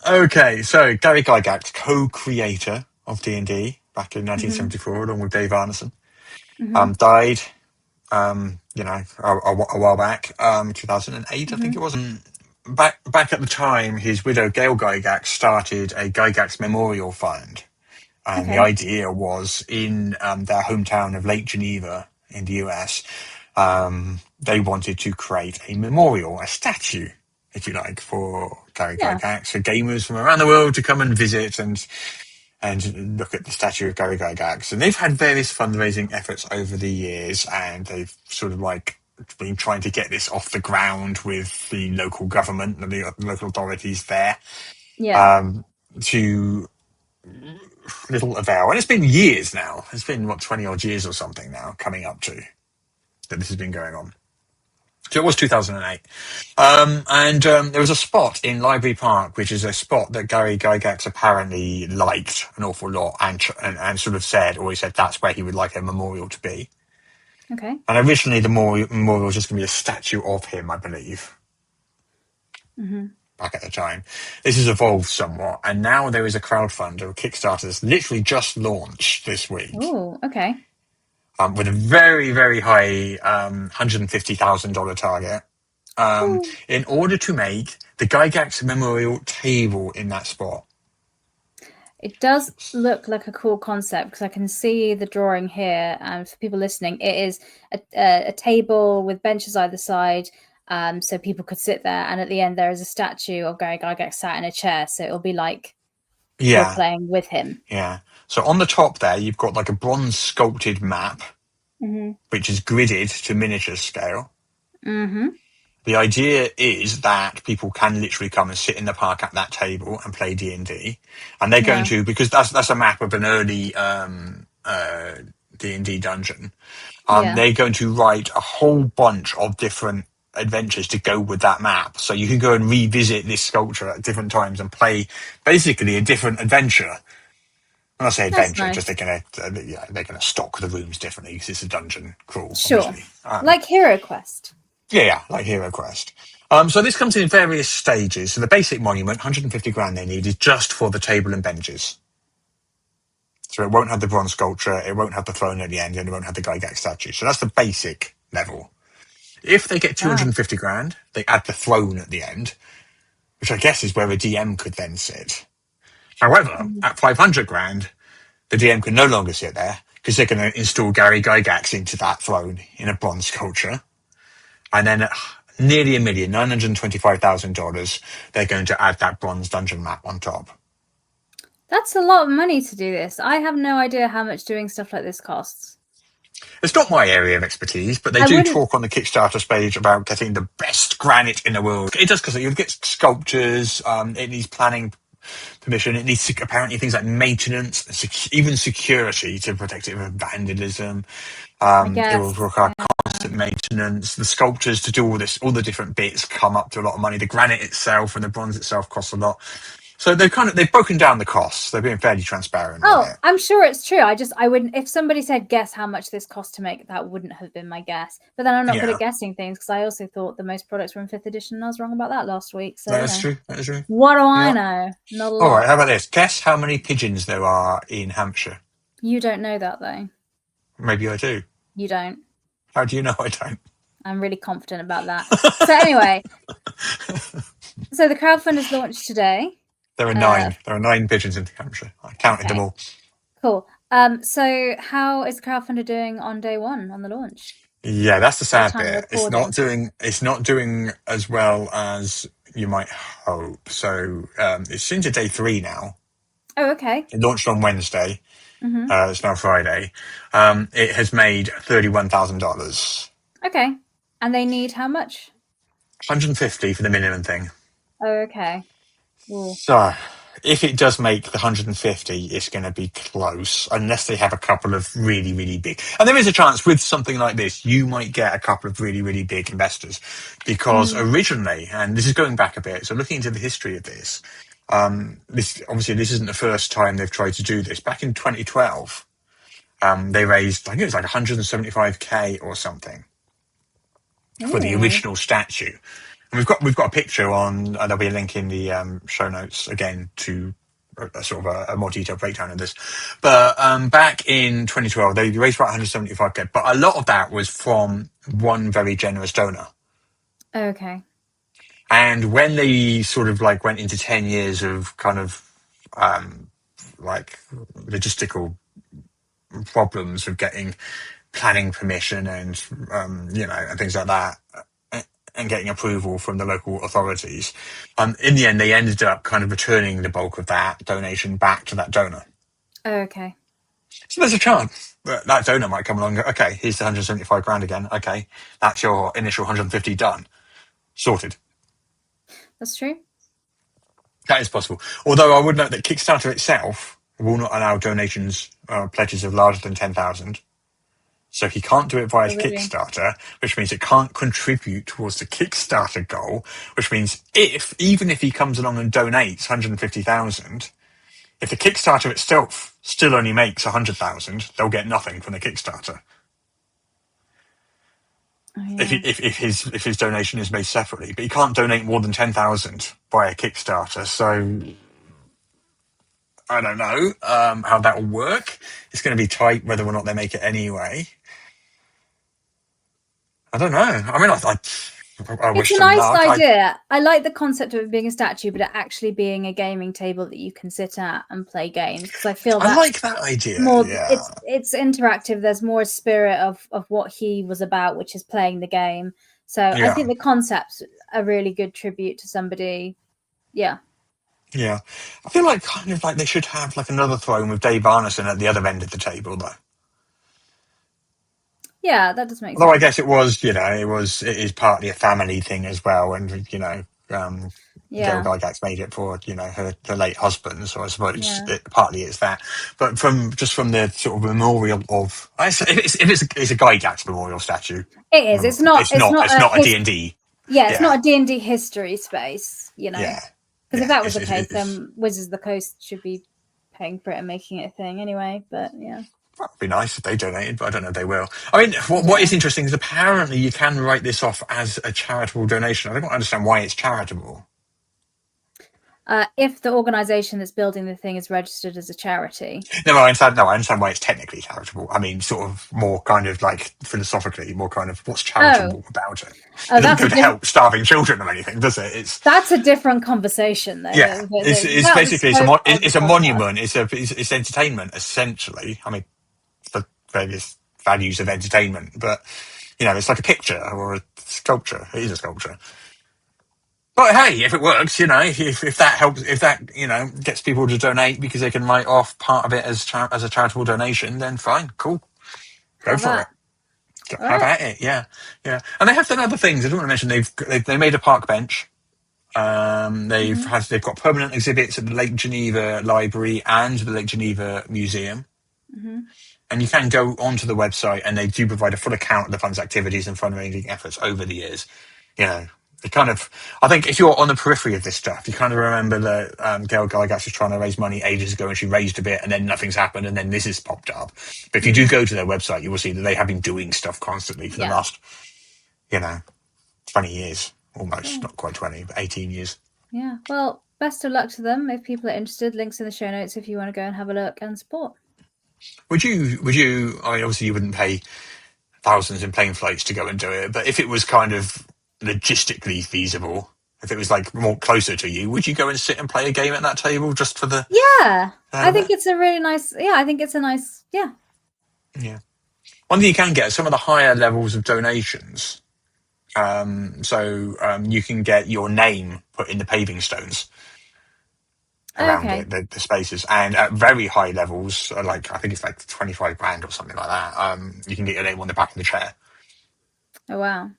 Okay, so Gary Gygax, co-creator of D&D back in Hmm. 1974, along with Dave Arneson, Hmm. died, a while back, 2008, I think Hmm. it was. Back at the time, his widow, Gail Gygax, started a Gygax Memorial Fund. And the Okay. idea was in their hometown of Lake Geneva in the US, they wanted to create a memorial, a statue, if you like, for Gary Yeah. Gygax, for gamers from around the world to come and visit and look at the statue of Gary Gygax. And they've had various fundraising efforts over the years, and they've sort of like been trying to get this off the ground with the local government and the local authorities there, Yeah. um, to little avail. And it's been years now. It's been, what, 20 odd years or something now, coming up to, that this has been going on. So it was 2008. And there was a spot in Library Park, which is a spot that Gary Gygax apparently liked an awful lot and sort of always said that's where he would like a memorial to be. Okay. And originally the memorial was just going to be a statue of him, I believe, Hmm. back at the time. This has evolved somewhat, and now there is a crowdfunder, a Kickstarter that's literally just launched this week, Oh, okay. with a very, very high $150,000 target, Cool. in order to make the Gygax Memorial table in that spot. It does look like a cool concept because I can see the drawing here. And for people listening, it is a table with benches either side, so people could sit there. And at the end, there is a statue of Gary Gygax sat in a chair, so it'll be like role Yeah, playing with him. yeah. So on the top there, you've got like a bronze sculpted map, Hmm. which is gridded to miniature scale. Hmm. The idea is that people can literally come and sit in the park at that table and play D&D, and they're going Yeah. to, because that's a map of an early D&D dungeon. Yeah. They're going to write a whole bunch of different adventures to go with that map, so you can go and revisit this sculpture at different times and play basically a different adventure. When I say That's adventure, just nice. they're gonna stock the rooms differently because it's a dungeon crawl, Sure. obviously. Like Hero Quest. Yeah, like Hero Quest. So this comes in various stages. So the basic monument, 150 grand they need, is just for the table and benches. So it won't have the bronze sculpture, it won't have the throne at the end, and it won't have the Gygax statue. So that's the basic level. If they get Wow. 250 grand, they add the throne at the end, which I guess is where a DM could then sit. However, Mhm. at 500 grand, the DM can no longer sit there because they're going to install Gary Gygax into that throne in a bronze sculpture. And then at nearly $1,925,000, they're going to add that bronze dungeon map on top. That's a lot of money to do this. I have no idea how much doing stuff like this costs. It's not my area of expertise, but they I do wouldn't. talk on the Kickstarter page about getting the best granite in the world. It does, because you'll get sculptures, it needs planning permission, it needs apparently things like maintenance, even security to protect it from vandalism. I It will guess. require constant maintenance. The sculptures to do all this, all the different bits come up to a lot of money. The granite itself and the bronze itself costs a lot. So they've broken down the costs. They've been fairly transparent with Oh, it. I'm sure it's true. I wouldn't. If somebody said guess how much this cost to make, that wouldn't have been my guess. But then I'm not good at Yeah, guessing things because I also thought the most products were in fifth edition, and I was wrong about that last week. So that is true. That is true. what do I Yeah. know? Not a All right. lot. How about this? Guess how many pigeons there are in Hampshire. You don't know that though. Maybe I do. You don't. How do you know I don't? I'm really confident about that. So anyway, so the crowdfund is launched today. There are Uh, nine. There are nine pigeons in Hampshire. I counted them okay, all. cool. So how is the crowdfunder doing on day one on the launch? Yeah, that's the At the sad time of bit. recording. It's not doing as well as you might hope. So it's into day 3 now. Oh, okay. It launched on Wednesday. Mm-hmm. It's now Friday. It has made $31,000. Okay. And they need how much? 150 for the minimum thing. Oh, okay. Ooh. So if it does make the 150, it's going to be close, unless they have a couple of really, really big. And there is a chance with something like this, you might get a couple of really, really big investors, because Mm. originally, and this is going back a bit, so looking into the history of this, this isn't the first time they've tried to do this. Back in 2012, they raised, I think it was like 175k or something for the Ooh. original statue. And we've got a picture on. There'll be a link in the show notes again to a sort of a more detailed breakdown of this. But back in 2012, they raised about 175k, but a lot of that was from one very generous donor. Okay. And when they sort of like went into 10 years of kind of like logistical problems of getting planning permission and and things like that, and getting approval from the local authorities, in the end they ended up kind of returning the bulk of that donation back to that donor. Okay. So there's a chance that that donor might come along and go, okay, here's the 175 grand again. Okay, that's your initial 150 done, sorted. That's true. That is possible. Although I would note that Kickstarter itself will not allow donations, pledges of larger than 10,000. So he can't do it via Oh, really? Kickstarter, which means it can't contribute towards the Kickstarter goal, which means even if he comes along and donates 150,000, if the Kickstarter itself still only makes 100,000, they'll get nothing from the Kickstarter. Oh, If, yeah. if his donation is made separately, but he can't donate more than 10,000 via Kickstarter. So I don't know how that will work. It's going to be tight whether or not they make it anyway. I don't know. I mean, I It's wish a them nice luck. idea. I like the concept of it being a statue, but it actually being a gaming table that you can sit at and play games, because I feel I that's like that idea. more, Yeah, it's interactive. There's more spirit of what he was about, which is playing the game. So I yeah, think the concept's a really good tribute to somebody. Yeah. yeah. I feel like kind of like they should have like another throne with Dave Arneson at the other end of the table, though. Yeah, that does make Although I sense. guess it is partly a family thing as well, and Gail Yeah. Gygax made it for her late husband, so I suppose Yeah. partly it's that. But from the sort of memorial of, it's a Gygax memorial statue. It is. It's not It's a not a his D&D. yeah, it's Yeah, not a D&D history space, yeah, Because if yeah. that was the case, then Wizards of the Coast should be paying for it and making it a thing anyway. But yeah. That'd be nice if they donated, but I don't know if they will. I mean, what Yeah. is interesting is apparently you can write this off as a charitable donation. I don't understand why it's charitable. If the organization that's building the thing is registered as a charity. No, I understand. No, I understand why it's technically charitable. I mean, sort of more kind of like philosophically, more kind of what's Oh, charitable about it. oh, It doesn't go to help starving children or anything, does it? It's that's a different conversation though. yeah, it's That was basically so part of the it's a podcast. monument. It's entertainment essentially. I mean, for various values of entertainment, but it's like a picture or a sculpture. It is a sculpture. But hey, if it works, if that helps, if that gets people to donate because they can write off part of it as a charitable donation, then fine, cool, go Have for that. it, All have right. at it, yeah, yeah. And they have done other things. I don't want to mention they made a park bench. Mm-hmm. They've got permanent exhibits at the Lake Geneva Library and the Lake Geneva Museum. Mm-hmm. And you can go onto the website, and they do provide a full account of the fund's activities and fundraising efforts over the years. It kind of, I think if you're on the periphery of this stuff, you kind of remember that Gail Gygax was trying to raise money ages ago, and she raised a bit, and then nothing's happened, and then this has popped up. But if you do Mm. go to their website, you will see that they have been doing stuff constantly for the Yeah. last, you know, 20 years, almost, Cool. not quite 20, but 18 years. Yeah. Well, best of luck to them. If people are interested, links in the show notes if you want to go and have a look and support. I mean, obviously you wouldn't pay thousands in plane flights to go and do it, but if it was kind of logistically feasible, if it was like more closer to you, would you go and sit and play a game at that table just for the Yeah. I of think it? it's a really nice, yeah, I think it's a nice, yeah. Yeah. One thing you can get some of the higher levels of donations. You can get your name put in the paving stones around Okay. it, the spaces, and at very high levels, like I think it's like 25 grand or something like that. You can get your name on the back of the chair. Oh, wow.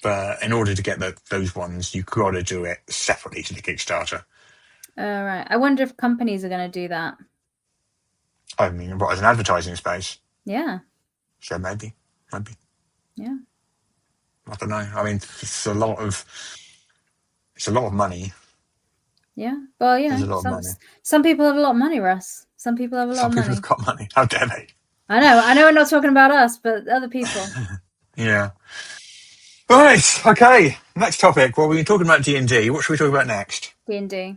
But in order to get those ones, you've got to do it separately to the Kickstarter. All right. I wonder if companies are going to do that. I mean, what, as an advertising space? Yeah. So maybe. Yeah. I don't know. I mean, it's a lot of money. Yeah. Well, There's a lot of money. some people have a lot of money, Russ. Some people have a lot Some of people have money. got money. How dare they? I know. I know we're not talking about us, but other people. Yeah. Right. Okay. Next topic. Well, we've been talking about D&D. What should we talk about next? D&D.